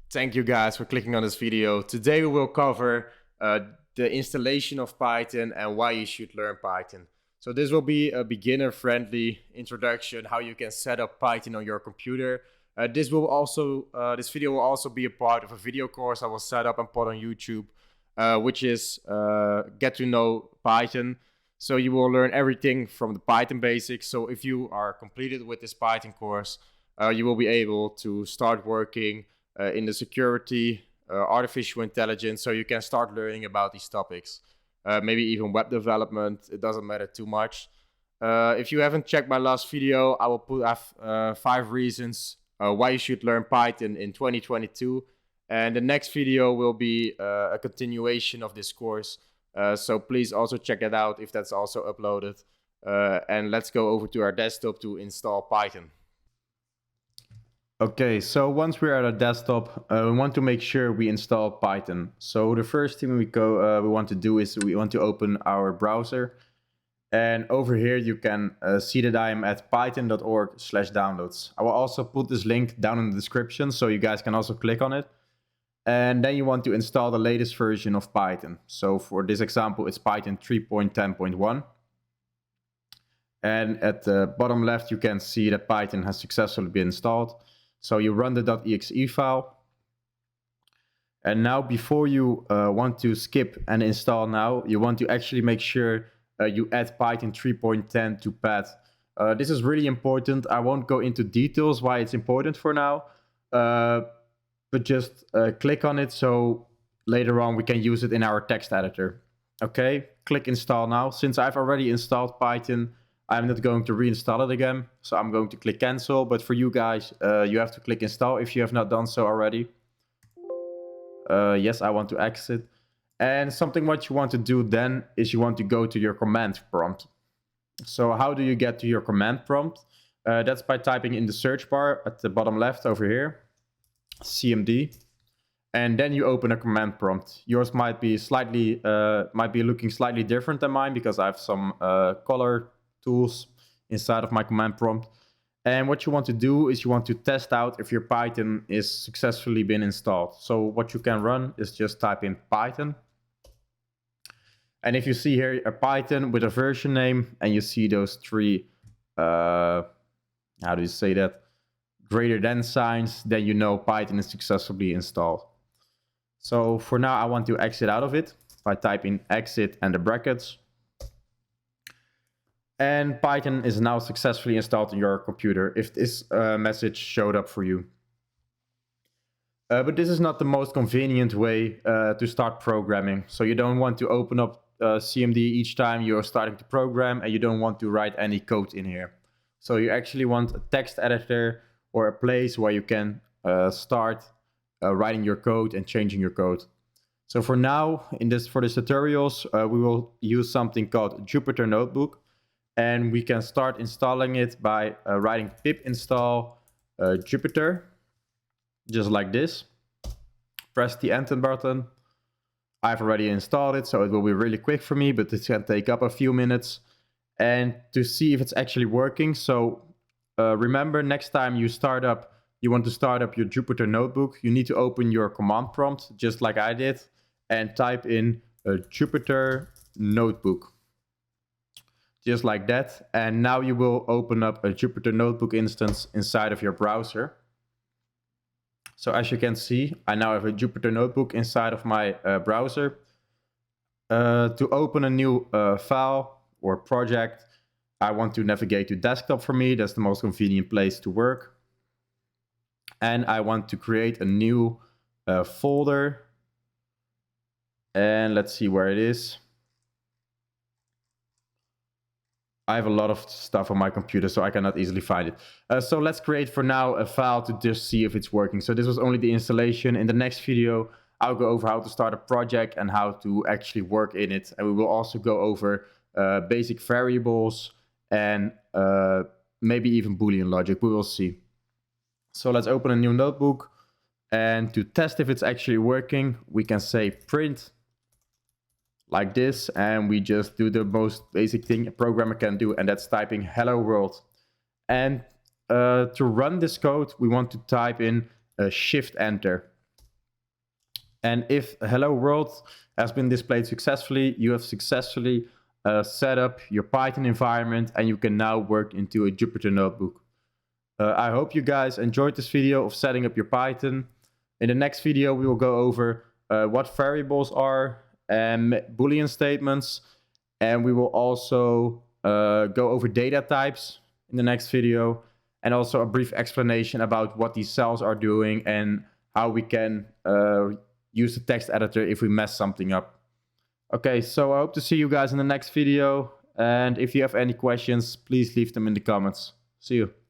Thank you guys for clicking on this video. Today we will cover the installation of Python and why you should learn Python. So this will be a beginner-friendly introduction, how you can set up Python on your computer. This video will also be a part of a video course I will set up and put on YouTube, which is Get to Know Python. So you will learn everything from the Python basics. So if you are completed with this Python course, you will be able to start working in the security, artificial intelligence, so you can start learning about these topics. Maybe even web development, it doesn't matter too much. If you haven't checked my last video, I will have 5 reasons why you should learn Python in 2022. And the next video will be a continuation of this course. So please also check it out if that's also uploaded. And let's go over to our desktop to install Python. Okay, so once we're at our desktop, we want to make sure we install Python. So the first thing we want to do is we want to open our browser. And over here you can see that I am at python.org/downloads. I will also put this link down in the description so you guys can also click on it. And then you want to install the latest version of Python. So for this example, it's Python 3.10.1. And at the bottom left, you can see that Python has successfully been installed. So you run the .exe file. And now before you want to skip and install now, you want to actually make sure you add Python 3.10 to path. This is really important. I won't go into details why it's important for now. But just click on it so later on we can use it in our text editor. Okay, click install now. Since I've already installed Python, I'm not going to reinstall it again. So I'm going to click cancel, but for you guys, you have to click install if you have not done so already. Yes, I want to exit. And something what you want to do then is you want to go to your command prompt. So how do you get to your command prompt? That's by typing in the search bar at the bottom left over here. CMD, and then you open a command prompt. Yours might be looking slightly different than mine because I have some color tools inside of my command prompt. And what you want to do is you want to test out if your Python is successfully been installed. So what you can run is just type in Python. And if you see here a Python with a version name and you see those 3, how do you say that? Greater than signs, then you know Python is successfully installed. So for now, I want to exit out of it by typing exit and the brackets. And Python is now successfully installed on your computer if this message showed up for you. But this is not the most convenient way to start programming. So you don't want to open up CMD each time you're starting to program, and you don't want to write any code in here. So you actually want a text editor or a place where you can start writing your code and changing your code. So for now, for this tutorials, we will use something called Jupyter Notebook, and we can start installing it by writing pip install Jupyter, just like this. Press the enter button. I've already installed it, so it will be really quick for me, but it can take up a few minutes. And to see if it's actually working, so remember, next time you want to start up your Jupyter Notebook, you need to open your command prompt, just like I did, and type in Jupyter Notebook. Just like that. And now you will open up a Jupyter Notebook instance inside of your browser. So as you can see, I now have a Jupyter Notebook inside of my browser. To open a new file or project, I want to navigate to desktop for me. That's the most convenient place to work. And I want to create a new folder. And let's see where it is. I have a lot of stuff on my computer, so I cannot easily find it. So let's create for now a file to just see if it's working. So this was only the installation. In the next video, I'll go over how to start a project and how to actually work in it. And we will also go over basic variables and maybe even Boolean logic. We will see. So let's open a new notebook. And to test if it's actually working, we can say print like this, and we just do the most basic thing a programmer can do, and that's typing hello world. And to run this code, we want to type in shift enter. And if hello world has been displayed successfully, you have successfully set up your Python environment and you can now work into a Jupyter notebook. I hope you guys enjoyed this video of setting up your Python. In the next video, we will go over what variables are and Boolean statements. And we will also go over data types in the next video. And also a brief explanation about what these cells are doing and how we can use the text editor if we mess something up. Okay, so I hope to see you guys in the next video. And if you have any questions, please leave them in the comments. See you.